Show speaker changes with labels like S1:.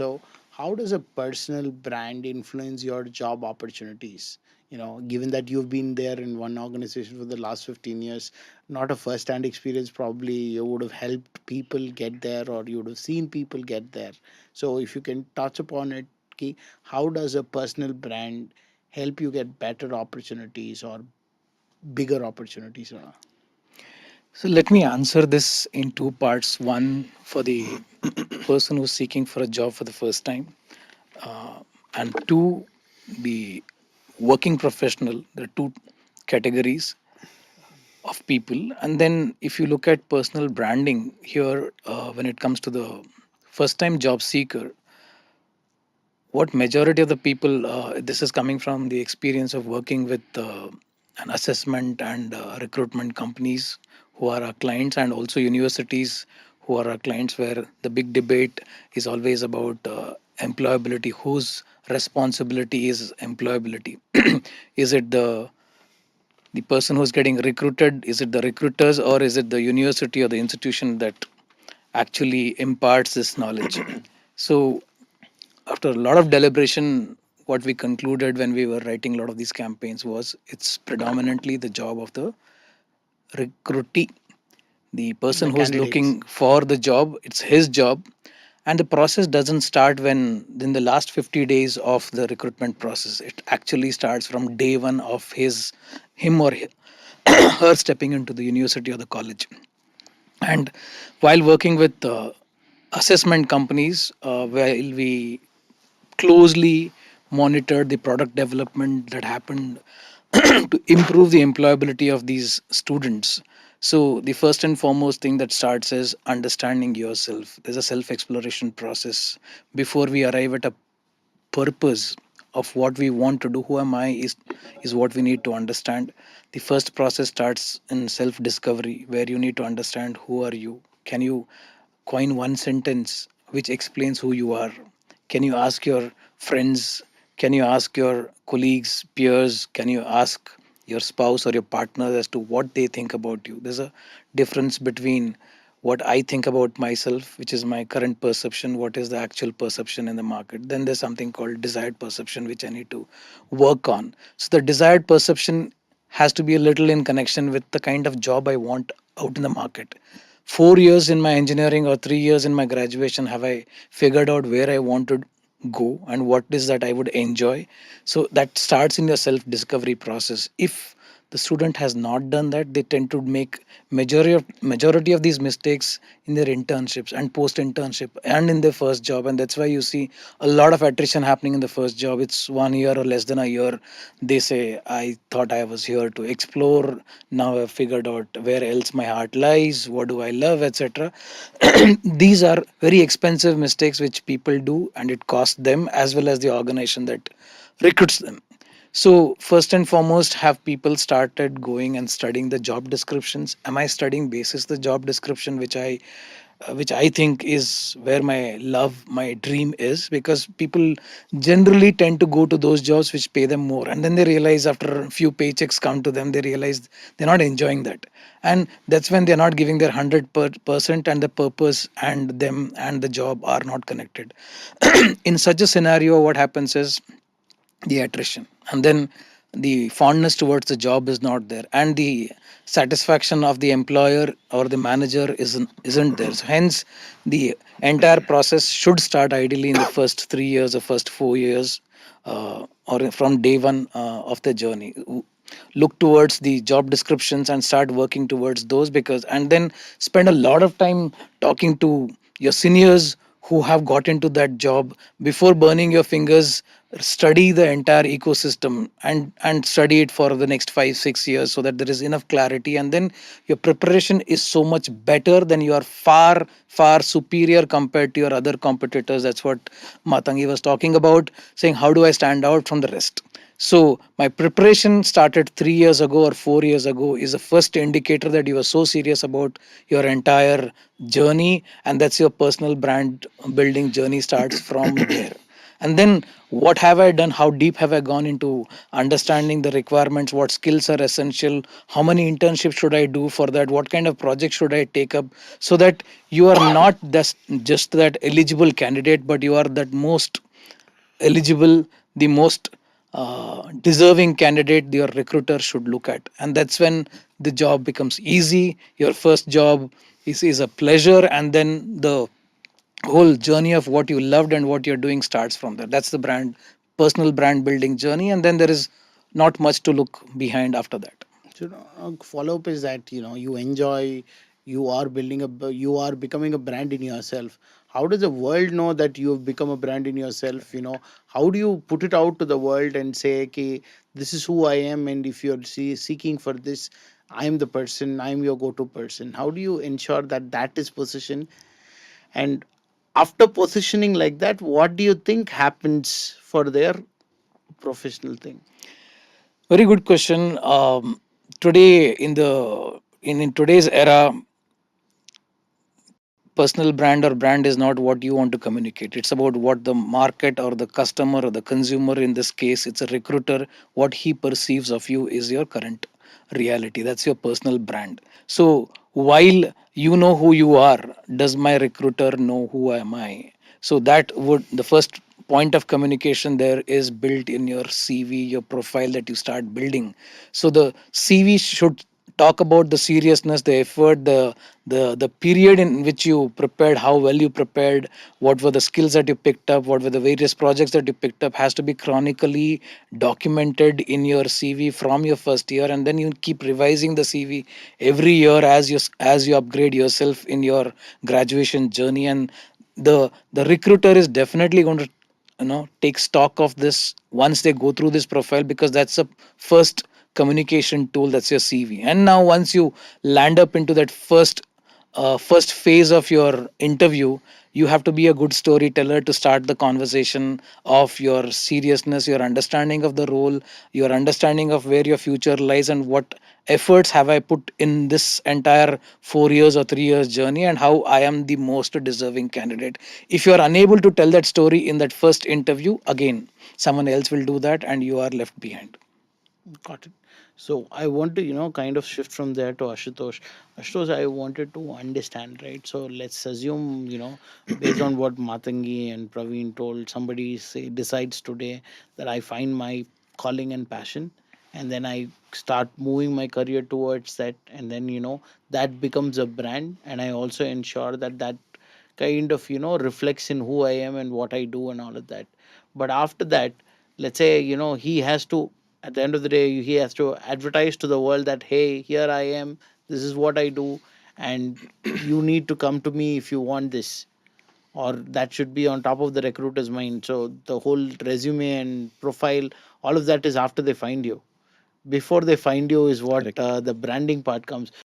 S1: So, how does a personal brand influence your job opportunities? Given that you've been there in one organization for the last 15 years, not a first hand experience, probably you would have helped people get there or you would have seen people get there. So, if you can touch upon it, Ki, how does a personal brand help you get better opportunities or bigger opportunities?
S2: So let me answer this in two parts. One for the person who's seeking for a job for the first time, uh, and two, the working professional. There are two categories of people. And then if you look at personal branding here, when it comes to the first time job seeker, what majority of the people, this is coming from the experience of working with an assessment and recruitment companies who are our clients, and also universities who are our clients, where the big debate is always about employability. Whose responsibility is employability? Is it the person who's getting recruited? Is it the recruiters, or is it the university or the institution that actually imparts this knowledge? So after a lot of deliberation, what we concluded when we were writing a lot of these campaigns was it's predominantly the job of the recruitee, the person
S1: The
S2: who's
S1: candidates.
S2: looking for the job. It's his job. And the process doesn't start when in the last 50 days of the recruitment process. It actually starts from day one of him or her stepping into the university or the college. And while working with assessment companies, while we closely monitored the product development that happened to improve the employability of these students. So the first and foremost thing that starts is understanding yourself. There's a self exploration process before we arrive at a purpose of what we want to do. Who am I is what we need to understand. The first process starts in self discovery, where you need to understand who are you. Can you coin one sentence which explains who you are? Can you ask your friends? Can you ask your colleagues, peers? Can you ask your spouse or your partner as to what they think about you? There's a difference between what I think about myself, which is my current perception, what is the actual perception in the market. Then there's something called desired perception, which I need to work on. So the desired perception has to be a little in connection with the kind of job I want out in the market. 4 years in my engineering or 3 years in my graduation, have I figured out where I want to go and what is that I would enjoy? So that starts in your self discovery process. If the student has not done that, they tend to make majority of these mistakes in their internships and post internship and in their first job. And that's why you see a lot of attrition happening in the first job. It's 1 year or less than a year. They say, I thought I was here to explore, now I've figured out where else my heart lies, what do I love, etc. These are very expensive mistakes which people do, and it costs them as well as the organization that recruits them. So first and foremost, have people started going and studying the job descriptions? Am I studying basis the job description which I think is where my love, my dream is? Because people generally tend to go to those jobs which pay them more, and then they realize after a few paychecks come to them, they realize they're not enjoying that, and that's when they're not giving their 100%, and the purpose and them and the job are not connected. In such a scenario, what happens is the attrition, and then the fondness towards the job is not there, and the satisfaction of the employer or the manager isn't there. So hence the entire process should start ideally in the first 3 years or first 4 years, or from day one of the journey. Look towards the job descriptions and start working towards those, because and then spend a lot of time talking to your seniors who have got into that job. Before burning your fingers, study the entire ecosystem and study it for the next 5 6 years, so that there is enough clarity, and then your preparation is so much better. Than you are far superior compared to your other competitors. That's what Matangi was talking about, saying how do I stand out from the rest. So my preparation started 3 years ago or 4 years ago is the first indicator that you are so serious about your entire journey, and that's your personal brand building journey starts from there. And then what have I done, how deep have I gone into understanding the requirements, what skills are essential, how many internships should I do for that, what kind of project should I take up, so that you are not just that eligible candidate, but you are that most eligible, the most deserving candidate your recruiter should look at. And that's when the job becomes easy. Your first job is a pleasure, and then the whole journey of what you loved and what you're doing starts from there. That's the personal brand building journey, and then there is not much to look behind after that.
S1: So, follow up is that you enjoy, you are building you are becoming a brand in yourself. How does the world know that you have become a brand in yourself? How do you put it out to the world and say, okay, this is who I am, and if you're seeking for this, I'm the person, I'm your go-to person. How do you ensure that that is positioned? And after positioning like that, what do you think happens for their professional thing?
S2: Very good question. Today in today's era, personal brand or brand is not what you want to communicate. It's about what the market or the customer or the consumer, in this case it's a recruiter, what he perceives of you is your current reality. That's your personal brand. So while you know who you are, does my recruiter know who am I? So that would, the first point of communication there is built in your CV, your profile that you start building. So the CV should talk about the seriousness, the effort, the period in which you prepared, how well you prepared, what were the skills that you picked up, what were the various projects that you picked up, has to be chronically documented in your CV from your first year. And then you keep revising the CV every year as you upgrade yourself in your graduation journey. And the recruiter is definitely going to take stock of this once they go through this profile, because that's a first communication tool, that's your CV. And now once you land up into that first phase of your interview, you have to be a good storyteller to start the conversation of your seriousness, your understanding of the role, your understanding of where your future lies, and what efforts have I put in this entire 4 years or 3 years journey, and how I am the most deserving candidate. If you are unable to tell that story in that first interview, again someone else will do that and you are left behind.
S1: Got it. So I want to, kind of shift from there to Ashutosh. Ashutosh, I wanted to understand, right? So let's assume, based on what Matangi and Praveen told, somebody decides today that I find my calling and passion, and then I start moving my career towards that, and then that becomes a brand, and I also ensure that that kind of reflects in who I am and what I do and all of that. But after that, let's say he has to, at the end of the day, he has to advertise to the world that, hey, here I am, this is what I do, and you need to come to me if you want this, or that should be on top of the recruiter's mind. So the whole resume and profile, all of that is after they find you. Before they find you is what
S2: Correct.
S1: the branding part comes.